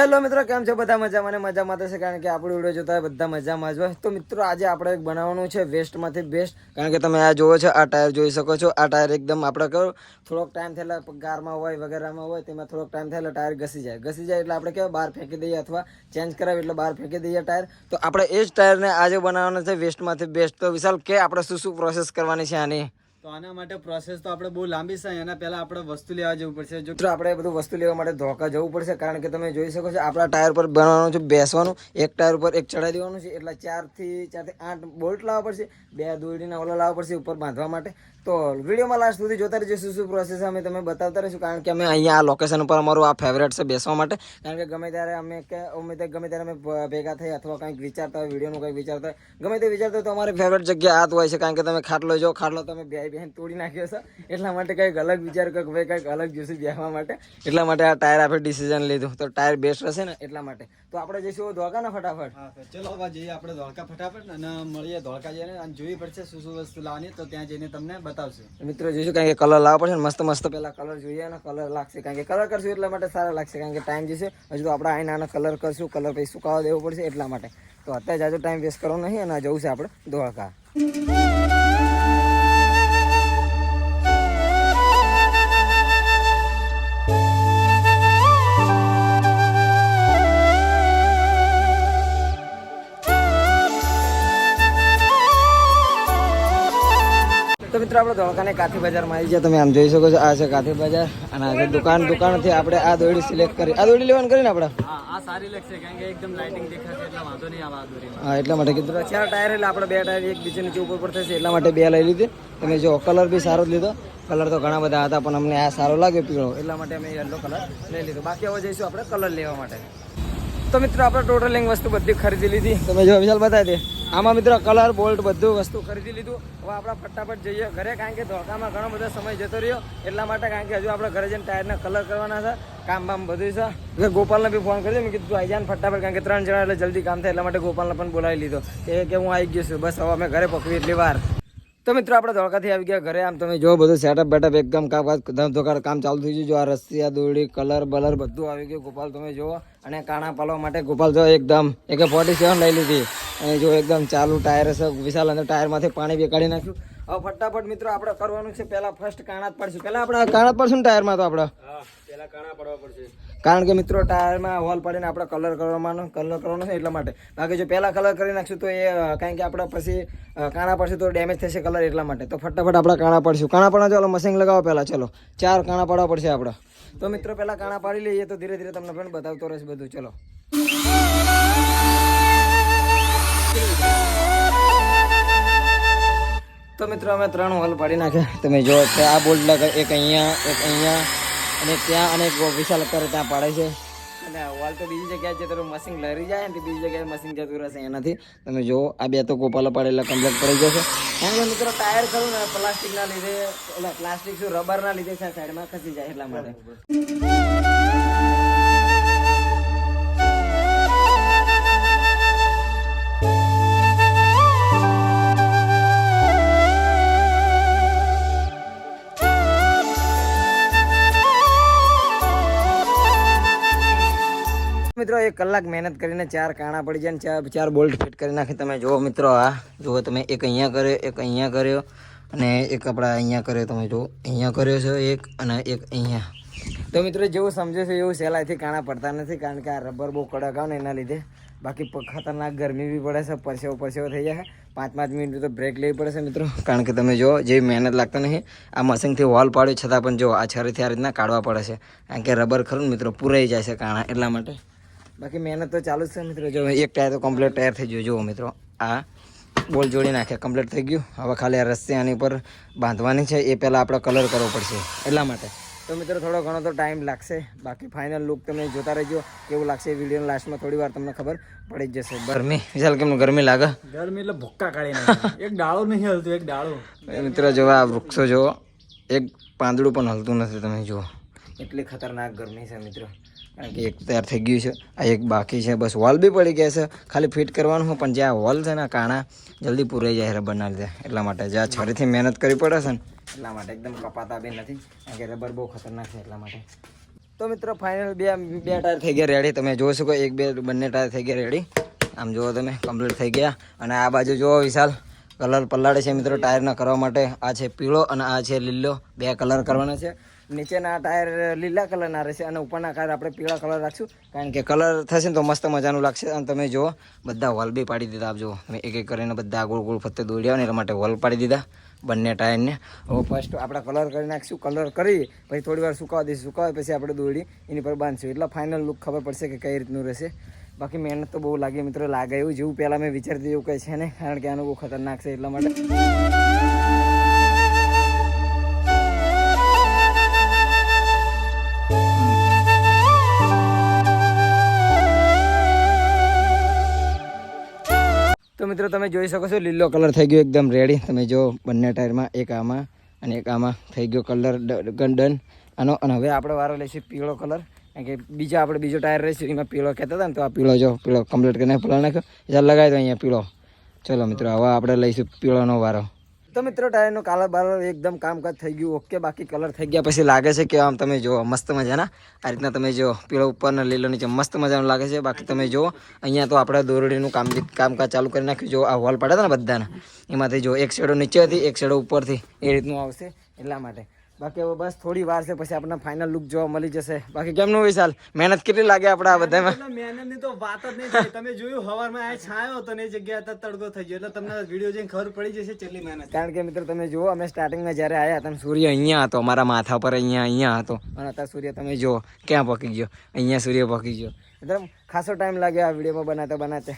Hello મિત્રો, કેમ છો બધા? મજામાં ને મજામાં થશે, કારણ કે આપણો વિડીયો જોતા હોય બધા મજામાં જ હોય. તો મિત્રો આજે આપણે એક બનાવવાનું છે વેસ્ટમાંથી બેસ્ટ, કારણ કે તમે આ જોવો છો, આ ટાયર જોઈ શકો છો. આ ટાયર એકદમ આપણે કહો થોડોક ટાઈમ થયેલા ગારમાં હોય વગેરેમાં હોય, તેમાં થોડોક ટાઈમ થયેલા ટાયર ઘસી જાય એટલે આપણે કેવા બહાર ફેંકી દઈએ અથવા ચેન્જ કરાવીએ એટલે બહાર ફેંકી દઈએ ટાયર. તો આપણે એ જ ટાયરને આજે બનાવવાનો છે વેસ્ટમાંથી બેસ્ટ. તો વિશાલ કે આપણે શું શું પ્રોસેસ કરવાની છે આની? તો આના માટે પ્રોસેસ તો આપણે બહુ લાંબી છે. એના પહેલા આપણે વસ્તુ લેવા જવું પડશે. જો આપણે બધું વસ્તુ લેવા માટે ધોકા જવું પડશે, કારણ કે તમે જોઈ શકો છો આપણા ટાયર પર બનાવવાનું છે બેસવાનું. એક ટાયર ઉપર એક ચડાવી દેવાનું છે, એટલે 4 થી 8 બોલ્ટ લાવવા પડશે, 2 દોરડીના ઓલા લાવવા પડશે ઉપર બાંધવા માટે. તો વિડીયોમાં લાસ્ટ સુધી જોતા રહેજો, શું શું પ્રોસેસ અમે તમે બતાવતા રહીશું, કારણ કે અમે અહીંયા આ લોકેશન ઉપર અમારું આ ફેવરેટ છે બેસવા માટે. કારણ કે ગમે ત્યારે ગમે ત્યારે અમે ભેગા થઈ અથવા કંઈક વિચારતા હોય, વિડીયોનું કંઈક વિચારતા હોય, ગમે તે વિચારતા હોય તો અમારી ફેવરેટ જગ્યા આ જ હોય છે. કારણ કે તમે ખાટલો જો, ખાટલો તમે બેન તોડી નાખ્યો છે, એટલા માટે કંઈક અલગ વિચાર કંઈક અલગ જોઈશું બેસવા માટે. એટલા માટે આ ટાયર આપણે ડિસિઝન લીધું. તો ટાયર બેસ્ટ રહેશે ને એટલા માટે. તો આપણે જઈશું ધોળકા ને ફટાફટ. ચલો હવે જઈએ આપણે ધોળકા ફટાફટ, અને મળીએ ધોળકા જઈને અને જોવી પડશે શું શું વસ્તુ લાવવાની. તો ત્યાં જઈને તમને બતાવશે. મિત્રો જોઈશું, કારણ કે કલર લાવવા પડશે ને મસ્ત મસ્ત. પહેલા કલર જોઈએ અને કલર લાગશે, કારણ કે કલર કરશું એટલા માટે સારા લાગશે, કારણ કે ટાઈમ જશે. હજુ તો આપણે આઈને આનો કલર કરશું, કલર પછી સુકાવા દેવો પડશે એટલા માટે. તો અત્યારે જાજો ટાઈમ વેસ્ટ કરવો નહીં અને જવું છે આપણે ધોળકા. તો મિત્રો આપણે ધોળકાને કાથી બજારમાં આવી ગયા. તમે આમ જોઈ શકો છો, આ છે કાથી બજાર અને આ દુકાનથી આપણે આ દોરડી સિલેક્ટ કરી. આ દોરડી લેવાનું કરીને આપણે આ સારી લાગશે, કારણ કે એકદમ લાઇટિંગ દેખાશે એટલે વાંધો નહીં આવે આ દોરીમાં. હા, એટલા માટે કીધું 4 ટાયર એટલે આપણે 2 ટાયર એક બીજે નીચે ઉપર થશે, એટલા માટે 2 લઈ લીધી. તમે જો કલર બી સારો જ લીધો. કલર તો ઘણા બધા હતા પણ અમને આ સારો લાગ્યો પીળો, એટલા માટે અમે યલો કલર લઈ લીધો. બાકી હવે જઈશું આપણે કલર લેવા માટે. તો મિત્રો આપણે ટોટલિંગ વસ્તુ બધી ખરીદી લીધી. તમે જો વિશાલ બતાવી દે આમાં મિત્રો કલર બોલ્ટ બધું વસ્તુ ખરીદી લીધું. હવે આપણે ફટાફટ જઈએ ઘરે, કારણ કે ધોળકામાં ઘણો બધો સમય જતો રહ્યો એટલા માટે. કારણ કે હજુ આપણે ઘરે જઈને ટાયરના કલર કરવાના છે, કામ બામ બધું છે. એટલે ગોપાલને બી ફોન કરી મેં કીધું આવી જાય ફટાફટ, કારણ કે 3 જણા એટલે જલ્દી કામ થાય, એટલા માટે ગોપાલને પણ બોલાવી લીધો કે હું આવી ગયો છું. બસ હવે અમે ઘરે પકવી એટલી વાર. તો મિત્રો આપણે ધોળકાથી આવી ગયા ઘરે. આમ તમે જો બધું સેટઅપ બેટઅપ એકદમ ધમધોકાર કામ ચાલુ થઈ ગયું. જો આ રસ્સી, આ દોરડી, કલર બલર બધું આવી ગયું. ગોપાલ તમે જુઓ, અને કાણા પાલવા માટે ગોપાલ જો એકદમ AK-47 લઈ લીધી. અને જો એકદમ ચાલુ ટાયર છે. વિશાલ અંદર ટાયરમાંથી પાણી બી કાઢી નાખ્યું. હવે ફટાફટ મિત્રો આપણે કરવાનું છે પહેલા ફર્સ્ટ કાણા જ પાડશું. પહેલા આપણે કાણા પાડશું ને ટાયરમાં. તો આપણે પહેલા કાણા પડવા પડશે, કારણ કે મિત્રો ટાયરમાં હોલ પાડીને આપણે કલર કરવાનો છે એટલા માટે. બાકી જો પહેલા કલર કરી નાખશું તો એ કારણ કે આપણે પછી કાણા પડશે તો ડેમેજ થશે કલર, એટલા માટે. તો ફટાફટ આપણે કાણા પાડશું. કાણા પાડવા ચાલો મશીન લગાવો પહેલા. ચલો 4 કાણા પાડવા પડશે આપણે. તો મિત્રો પહેલા કાણા પાડી લઈએ, તો ધીરે ધીરે તમને પણ બતાવતો રહેશે બધું. ચલો તો મિત્રો અમે 3 હોલ પાડી નાખ્યા. તમે જો આ બોલ્ટ લગાવ, એક અહીંયા અને ત્યાં, અને વિશાલ અત્યારે ત્યાં પાડે છે. અને હોલ તો બીજી જગ્યાએ છે, તો મશીન લરી જાય ને બીજી જગ્યાએ મશીન જતું રહેશે એનાથી. તમે જો આ 2 તો ગોપાલો પાડેલા કમ્પ્લીટ પડી જશે. કારણ કે મિત્રો ટાયર ખરું ને પ્લાસ્ટિકના લીધે, એટલે પ્લાસ્ટિક શું રબરના લીધે છે, સાઈડમાં ખસી જાય એટલા માટે. મિત્રો 1 કલાક મહેનત કરીને 4 કાણા પડી જાય ને 4 બોલ્ટ ફિટ કરી નાખી. તમે જુઓ મિત્રો, આ જુઓ તમે, એક અહીંયા કર્યો, એક અહીંયા કર્યો અને એક આપણા અહીંયા કર્યો. તમે જુઓ અહીંયા કર્યો છે એક, અને એક અહીંયા. તો મિત્રો જેવું સમજે છે એવું સહેલાઈથી કાણા પડતા નથી, કારણ કે આ રબર બહુ કડક આવે ને એના લીધે. બાકી ખતરનાક ગરમી બી પડે છે, પરસેવો થઈ જાય. 5-5 મિનિટ તો બ્રેક લેવી પડે છે મિત્રો, કારણ કે તમે જો જેવી મહેનત લાગતા નહીં. આ મશીનથી વોલ પાડ્યો છતાં પણ જો આ છરીથી આ રીતના કાઢવા પડે છે, કારણ કે રબર ખરું ને મિત્રો પૂરાઈ જાય છે કાણા, એટલા માટે. બાકી મહેનત તો ચાલુ જ છે મિત્રો. જો એક ટાયર તો કમ્પ્લીટ ટાયર થઈ ગયું. જુઓ મિત્રો આ બોલ જોડી નાખ્યા, કમ્પ્લીટ થઈ ગયું. હવે ખાલી આ રસ્સી આની ઉપર બાંધવાની છે, એ પહેલાં આપણે કલર કરવો પડશે એટલા માટે. તો મિત્રો થોડો ઘણો તો ટાઈમ લાગશે. બાકી ફાઇનલ લુક તમે જોતા રહેજો કેવું લાગશે. વિડીયોના લાસ્ટમાં થોડી વાર તમને ખબર પડી જ જશે. ગરમી વિશાલ કેમ ગરમી લાગે? ગરમી એટલે ભૂક્કા કાઢી નાખે. એક ડાળો નહીં હલતું, એક ડાળો. મિત્રો જો આ વૃક્ષો જુઓ, એક પાંદડું પણ હલતું નથી. તમે જુઓ એટલી ખતરનાક ગરમી છે મિત્રો. કારણ કે એક તૈયાર થઈ ગયું છે, આ એક બાકી છે. બસ વોલ બી પડી ગયા છે, ખાલી ફિટ કરવાનું હોય. પણ જ્યાં વોલ છે ને કાણા જલ્દી પૂરાઈ જાય રબરના લીધે, એટલા માટે. જ્યાં છરીથી મહેનત કરવી પડે છે ને એટલા માટે. એકદમ કપાતા બી નથી, કારણ કે રબર બહુ ખતરનાક છે એટલા માટે. તો મિત્રો ફાઇનલ બે ટાયર થઈ ગયા રેડી. તમે જોઈ શકો બંને ટાયર થઈ ગયા રેડી. આમ જુઓ તમે કમ્પ્લીટ થઈ ગયા. અને આ બાજુ જુઓ વિશાલ કલર પલાળે છે મિત્રો ટાયરના કરવા માટે. આ છે પીળો અને આ છે લીલો, 2 કલર કરવાના છે. નીચેના ટાયર લીલા કલરના રહેશે અને ઉપરના ટાયર આપણે પીળા કલર રાખશું, કારણ કે કલર થશે ને તો મસ્ત મજાનું લાગશે. અને તમે જુઓ બધા હોલ બી પાડી દીધા. આપ જુઓ તમે એક કરીને બધા ગોળ ગોળ ફરતે દોડ્યા ને એટલા માટે હોલ પાડી દીધા બંને ટાયરને. હવે ફર્સ્ટ આપણે કલર કરી નાખીશું. કલર કરી પછી થોડી વાર સુકાવા દઈશું. સુકાવે પછી આપણે દોડી એની પર બાંધશું. એટલે ફાઇનલ લુક ખબર પડશે કે કઈ રીતનું રહેશે. બાકી મહેનત તો બહુ લાગે મિત્રો, લાગે એવું જેવું પહેલાં મેં વિચારતી એવું કંઈ છે ને, કારણ કે આનું બહુ ખતરનાક છે એટલા માટે. તો મિત્રો તમે જોઈ શકો છો લીલો કલર થઈ ગયો એકદમ રેડી. તમે જો બંને ટાયરમાં એક આમાં અને એક આમાં થઈ ગયો કલર ડન આનો. અને હવે આપણે વારો લઈશું પીળો કલર, કારણ કે બીજો ટાયર રહીશું એમાં પીળો કહેતા હતા ને, તો આ પીળો કમ્પ્લીટ કરીને પલાળ નાખ્યો. ચાલ લગાવી દો અહીંયા પીળો. ચલો મિત્રો હવે આપણે લઈશું પીળોનો વારો. તો મિત્રો ટાયરનો કાલર બાલર એકદમ કામકાજ થઈ ગયું ઓકે. બાકી કલર થઈ ગયા પછી લાગે છે કે આમ તમે જુઓ મસ્ત મજાના આ રીતના તમે જુઓ પીળો ઉપર ને લીલો નીચે મસ્ત મજાનું લાગે છે. બાકી તમે જુઓ અહીંયા તો આપણે દોરડીનું કામકાજ ચાલુ કરી નાખ્યું. જો આ હોલ પડ્યા હતા ને બધાના, એમાંથી જો એક શેડો નીચે હતી એક શેડો ઉપરથી એ રીતનું આવશે એટલા માટે. બાકી હવે બસ થોડી વાર છે પછી આપણને ફાઇનલ લુક જોવા મળી જશે. બાકી કેમનું વિશાલ મહેનત કેટલી લાગે આપણે આ બધામાં? મહેનતની તો વાત જ નહીં થઈ. તમે જોયું હવારમાં આ છાયો તો એ જગ્યાએ તડકો થઈ ગયો, એટલે તમને વિડીયો જોઈને ખબર પડી જશે કેટલી મહેનત. કારણ કે મિત્રો તમે જુઓ અમે સ્ટાર્ટિંગમાં જ્યારે આવ્યા હતા સૂર્ય અહીંયા હતો, અમારા માથા પર અહીંયા હતો. અને અત્યારે સૂર્ય તમે જુઓ ક્યાં પકી ગયો, અહીંયા સૂર્ય પકી ગયો. એકદમ ખાસો ટાઈમ લાગ્યો આ વિડીયોમાં બનાતે.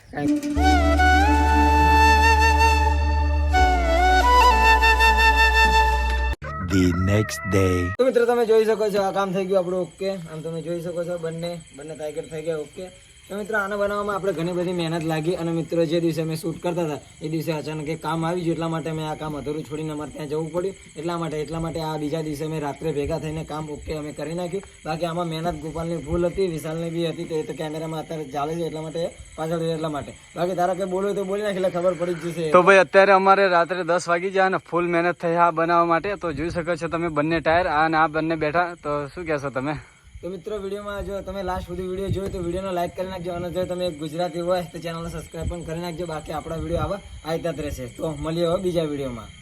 The next day. તો મિત્રો તમે જોઈ શકો છો આ કામ થઈ ગયું આપણું ઓકે. આમ તમે જોઈ શકો છો બંને ટાઈગર થઈ ગયા ઓકે. તો મિત્રો આને બનાવવામાં આપણે ઘણી બધી મહેનત લાગી. અને મિત્રો જે દિવસે અમે શૂટ કરતા હતા એ દિવસે અચાનક એક કામ આવી ગયું, એટલા માટે મેં આ કામ અધૂરું છોડીને અમારે ત્યાં જવું પડ્યું. એટલા માટે આ બીજા દિવસે અમે રાત્રે ભેગા થઈને કામ ઓકે અમે કરી નાખ્યું. બાકી આમાં મહેનત ગોપાલની ભૂલ હતી, વિશાલની બી હતી, તો એ તો કેમેરામાં અત્યારે ચાલે છે એટલા માટે પાછળ એટલા માટે. બાકી તારા કંઈ બોલવું તો બોલી નાખી એટલે ખબર પડી જ જશે. તો ભાઈ અત્યારે અમારે રાત્રે 10 વાગી જાય અને ફૂલ મહેનત થઈ આ બનાવવા માટે. તો જોઈ શકો છો તમે બંને ટાયર અને આ બંને બેઠા. તો શું કહેશો તમે? તો મિત્રો વિડીયોમાં જો તમે લાસ્ટ સુધી વિડીયો જોયો તો વિડીયોને લાઈક કરી નાખજો. અને જો તમે ગુજરાતી હોય તો ચેનલને સબસ્ક્રાઈબ પણ કરી નાખજો. બાકી આપણા વિડીયો આવા આવતા જ રહેશે. તો મળીએ હવે બીજા વિડીયોમાં.